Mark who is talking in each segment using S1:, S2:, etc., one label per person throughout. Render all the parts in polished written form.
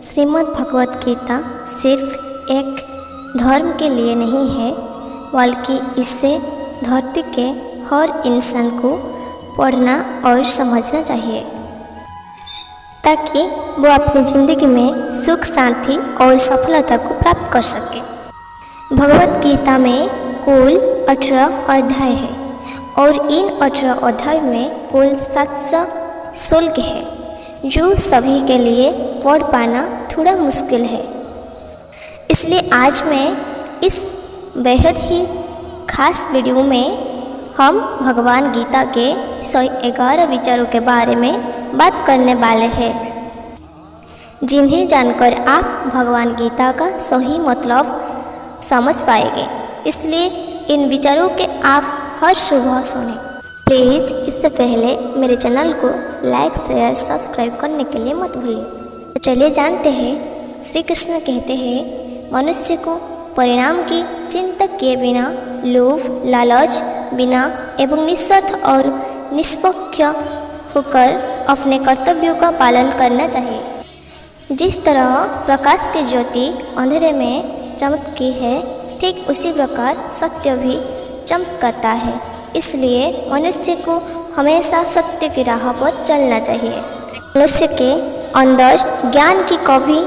S1: श्रीमद् भगवत गीता सिर्फ एक धर्म के लिए नहीं है, बल्कि इससे धरती के हर इंसान को पढ़ना और समझना चाहिए ताकि वो अपनी ज़िंदगी में सुख शांति और सफलता को प्राप्त कर सके। भगवत गीता में कुल 18 अध्याय है और इन 18 अध्याय में कुल 700 श्लोक है, जो सभी के लिए पढ़ पाना थोड़ा मुश्किल है। इसलिए आज मैं इस बेहद ही खास वीडियो में हम भगवान गीता के 111 विचारों के बारे में बात करने वाले हैं, जिन्हें जानकर आप भगवान गीता का सही मतलब समझ पाएंगे। इसलिए इन विचारों के आप हर सुबह सुनें। प्लीज़ इससे पहले मेरे चैनल को लाइक शेयर सब्सक्राइब करने के लिए मत भूलिए। तो चलिए जानते हैं। श्री कृष्ण कहते हैं, मनुष्य को परिणाम की चिंता किए बिना, लोभ लालच बिना एवं निस्वार्थ और निष्पक्ष होकर अपने कर्तव्यों का पालन करना चाहिए। जिस तरह प्रकाश की ज्योति अंधेरे में चमकती है, ठीक उसी प्रकार सत्य भी चमकता है। इसलिए मनुष्य को हमेशा सत्य की राह पर चलना चाहिए। मनुष्य के अंदर ज्ञान की कमी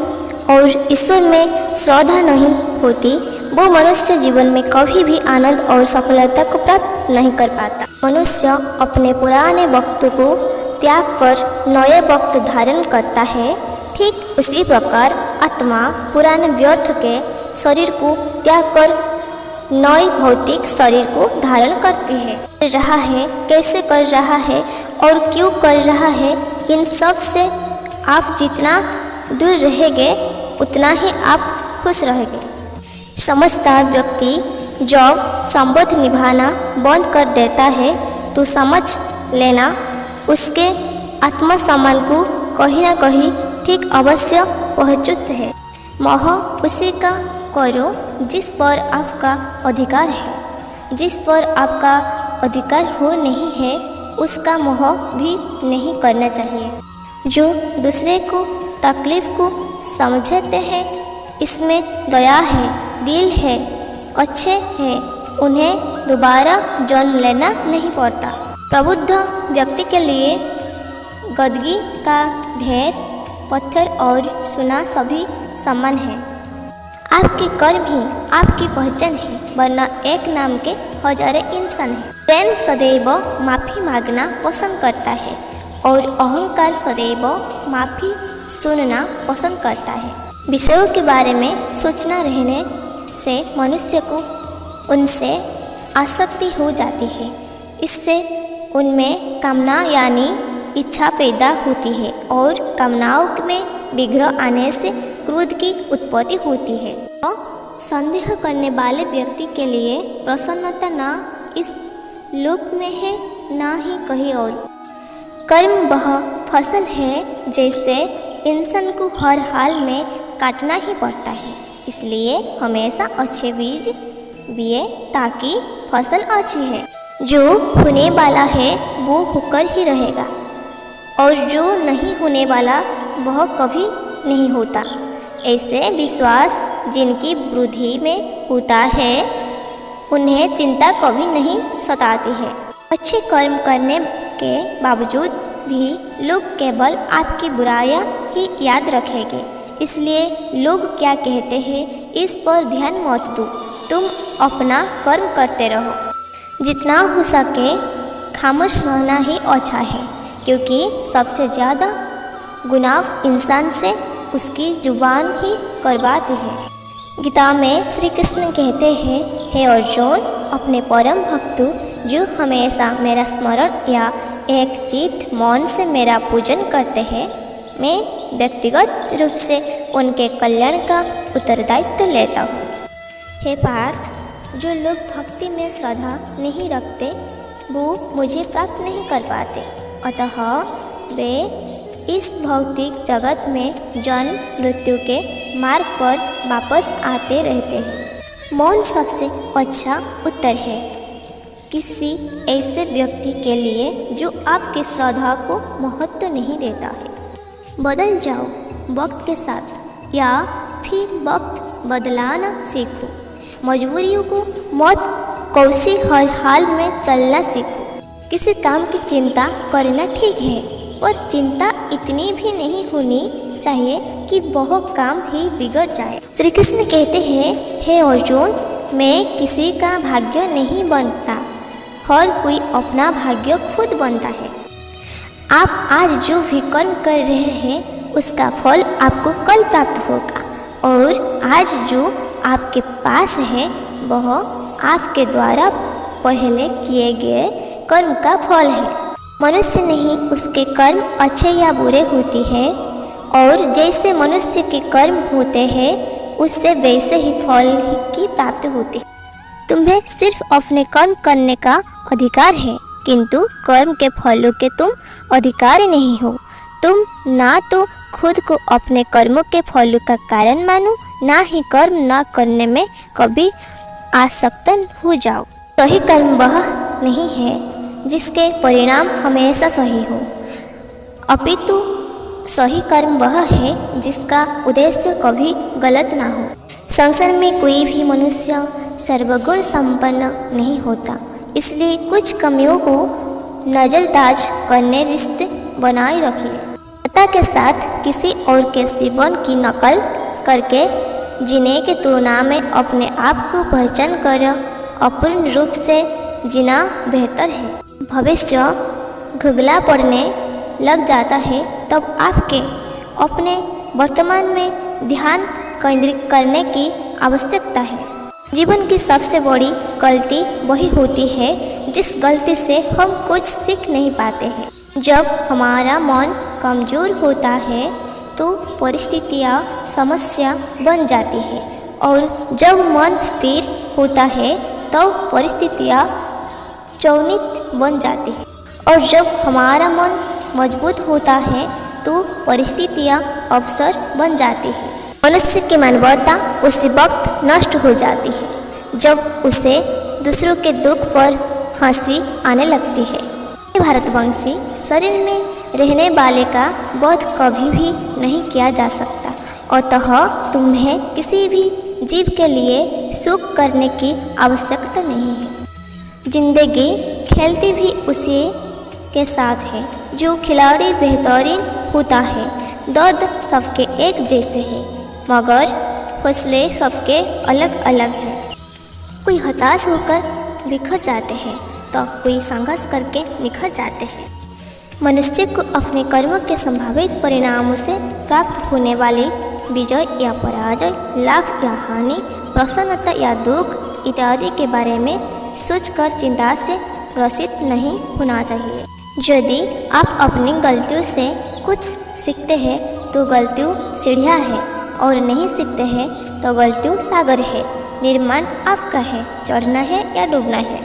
S1: और ईश्वर में श्रद्धा नहीं होती, वो मनुष्य जीवन में कभी भी आनंद और सफलता को प्राप्त नहीं कर पाता। मनुष्य अपने पुराने वक्त को त्याग कर नए वक्त धारण करता है, ठीक उसी प्रकार आत्मा पुराने व्यर्थ के शरीर को त्याग कर नए भौतिक शरीर को धारण करती है। कर रहा है, कैसे कर रहा है और क्यों कर रहा है, इन सब से आप जितना दूर रहेंगे उतना ही आप खुश रहेंगे। समझदार व्यक्ति जब संबंध निभाना बंद कर देता है तो समझ लेना उसके आत्मसम्मान को कहीं ना कहीं ठीक अवश्य पहुँचता है। मोह उसी का करो जिस पर आपका अधिकार है। जिस पर आपका अधिकार हो नहीं है, उसका मोह भी नहीं करना चाहिए। जो दूसरे को तकलीफ को समझते हैं, इसमें दया है, दिल है, अच्छे हैं, उन्हें दोबारा जन्म लेना नहीं पड़ता। प्रबुद्ध व्यक्ति के लिए गंदगी का ढेर, पत्थर और सोना सभी समान है। आपके कर्म ही आपकी पहचान है, वरना एक नाम के हजारों इंसान हैं। प्रेम सदैव माफ़ी मांगना पसंद करता है और अहंकार सदैव माफ़ी सुनना पसंद करता है। विषयों के बारे में सोचना रहने से मनुष्य को उनसे आसक्ति हो जाती है। इससे उनमें कामना यानी इच्छा पैदा होती है और कामनाओं में विघ्न आने से क्रोध की उत्पत्ति होती है। तो संदेह करने वाले व्यक्ति के लिए प्रसन्नता ना इस लोक में है, ना ही कहीं और। कर्म वह फसल है जैसे इंसान को हर हाल में काटना ही पड़ता है। इसलिए हमेशा अच्छे बीज बिए ताकि फसल अच्छी है। जो होने वाला है वो होकर ही रहेगा और जो नहीं होने वाला वह कभी नहीं होता। ऐसे विश्वास जिनकी वृद्धि में होता है, उन्हें चिंता कभी नहीं सताती है। अच्छे कर्म करने के बावजूद भी लोग केवल आपकी बुराइयां ही याद रखेंगे। इसलिए लोग क्या कहते हैं इस पर ध्यान मत दो, तुम अपना कर्म करते रहो। जितना हो सके खामोश रहना ही अच्छा है, क्योंकि सबसे ज़्यादा गुनाह इंसान से उसकी जुबान ही करवाती है। गीता में श्री कृष्ण कहते हैं, हे अर्जुन, अपने परम भक्त जो हमेशा मेरा स्मरण या एक चित्त मौन से मेरा पूजन करते हैं, मैं व्यक्तिगत रूप से उनके कल्याण का उत्तरदायित्व लेता हूँ। हे पार्थ, जो लोग भक्ति में श्रद्धा नहीं रखते वो मुझे प्राप्त नहीं कर पाते, अतः वे इस भौतिक जगत में जन्म मृत्यु के मार्ग पर वापस आते रहते हैं। मौन सबसे अच्छा उत्तर है किसी ऐसे व्यक्ति के लिए जो आपकी श्रद्धा को महत्व नहीं देता है। बदल जाओ वक्त के साथ या फिर वक्त बदलाना सीखो। मजबूरियों को मत कोसी हर हाल में चलना सीखो। किसी काम की चिंता करना ठीक है, पर चिंता इतनी भी नहीं होनी चाहिए कि वह काम ही बिगड़ जाए। श्री कृष्ण कहते हैं, हे अर्जुन, मैं किसी का भाग्य नहीं बनता, हर कोई अपना भाग्य खुद बनता है। आप आज जो भी कर्म कर रहे हैं उसका फल आपको कल प्राप्त होगा, और आज जो आपके पास है वह आपके द्वारा पहले किए गए कर्म का फल है। मनुष्य नहीं उसके कर्म अच्छे या बुरे होते हैं, और जैसे मनुष्य के कर्म होते हैं उससे वैसे ही फल की प्राप्ति होती है। तुम्हें सिर्फ अपने कर्म करने का अधिकार है, किंतु कर्म के फलों के तुम अधिकारी नहीं हो। तुम ना तो खुद को अपने कर्मों के फलों का कारण मानो, ना ही कर्म न करने में कभी आसक्त हो जाओ। सही कर्म वह नहीं है जिसके परिणाम हमेशा सही हो, अपितु सही कर्म वह है जिसका उद्देश्य कभी गलत ना हो। संसार में कोई भी मनुष्य सर्वगुण संपन्न नहीं होता, इसलिए कुछ कमियों को नज़रअंदाज करने रिश्ते बनाए रखिए। सत्ता के साथ किसी और के जीवन की नकल करके जीने की तुलना में अपने आप को पहचान कर अपूर्ण रूप से जीना बेहतर है। भविष्य घुगला पड़ने लग जाता है तब आपके अपने वर्तमान में ध्यान केंद्रित करने की आवश्यकता है। जीवन की सबसे बड़ी गलती वही होती है जिस गलती से हम कुछ सीख नहीं पाते हैं। जब हमारा मन कमज़ोर होता है तो परिस्थितियाँ समस्या बन जाती है, और जब मन स्थिर होता है तो परिस्थितियाँ चौनित बन जाती है, और जब हमारा मन मजबूत होता है तो परिस्थितियाँ अवसर बन जाती है। मनुष्य की मानवता उसी वक्त नष्ट हो जाती है जब उसे दूसरों के दुख पर हंसी आने लगती है। भारतवंशी शरीर में रहने वाले का वध कभी भी नहीं किया जा सकता, अतः तुम्हें किसी भी जीव के लिए सुख करने की आवश्यकता नहीं है। जिंदगी खेलती भी उसी के साथ है जो खिलाड़ी बेहतरीन होता है। दर्द सबके एक जैसे है, मगर हौसले सबके अलग अलग हैं। कोई हताश होकर बिखर जाते हैं तो कोई संघर्ष करके निखर जाते हैं। मनुष्य को अपने कर्मों के संभावित परिणामों से प्राप्त होने वाली विजय या पराजय, लाभ या हानि, प्रसन्नता या दुख इत्यादि के बारे में सोचकर चिंता से ग्रसित नहीं होना चाहिए। यदि आप अपनी गलतियों से कुछ सीखते हैं तो गलतियों सीढ़ियाँ है, और नहीं सीखते हैं तो गलतियों सागर है। निर्माण आपका है, चढ़ना है या डूबना है।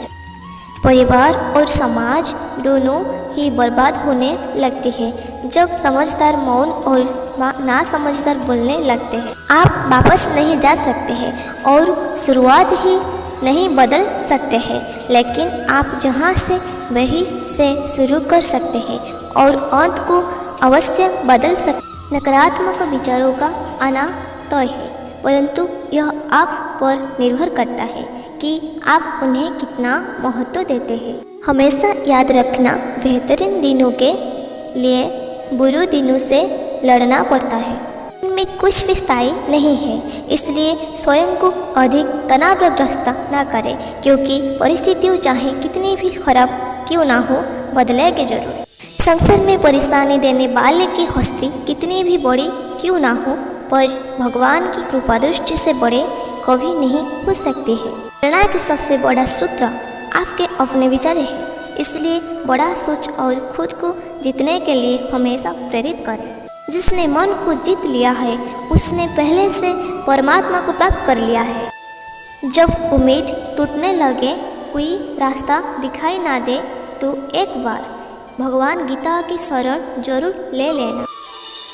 S1: परिवार और समाज दोनों ही बर्बाद होने लगती है जब समझदार मौन और ना समझदार बोलने लगते हैं। आप वापस नहीं जा सकते हैं और शुरुआत ही नहीं बदल सकते हैं, लेकिन आप जहाँ से वहीं से शुरू कर सकते हैं और अंत को अवश्य बदल सकते। नकारात्मक विचारों का आना तय है, परंतु यह आप पर निर्भर करता है कि आप उन्हें कितना महत्व देते हैं। हमेशा याद रखना, बेहतरीन दिनों के लिए बुरे दिनों से लड़ना पड़ता है। इनमें कुछ भी स्थायी नहीं है, इसलिए स्वयं को अधिक तनावग्रस्त न करें, क्योंकि परिस्थितियाँ चाहे कितनी भी खराब क्यों ना हो, बदलेगी जरूर। संसार में परेशानी देने वाले की हस्ती कितनी भी बड़ी क्यों ना हो, पर भगवान की कृपा दृष्टि से बड़े कभी नहीं हो सकते हैं। प्रेरणा के सबसे बड़ा सूत्र आपके अपने विचार है, इसलिए बड़ा सोच और खुद को जीतने के लिए हमेशा प्रेरित करें। जिसने मन को जीत लिया है उसने पहले से परमात्मा को प्राप्त कर लिया है। जब उम्मीद टूटने लगे, कोई रास्ता दिखाई ना दे, तो एक बार भगवान गीता की शरण जरूर ले लेना।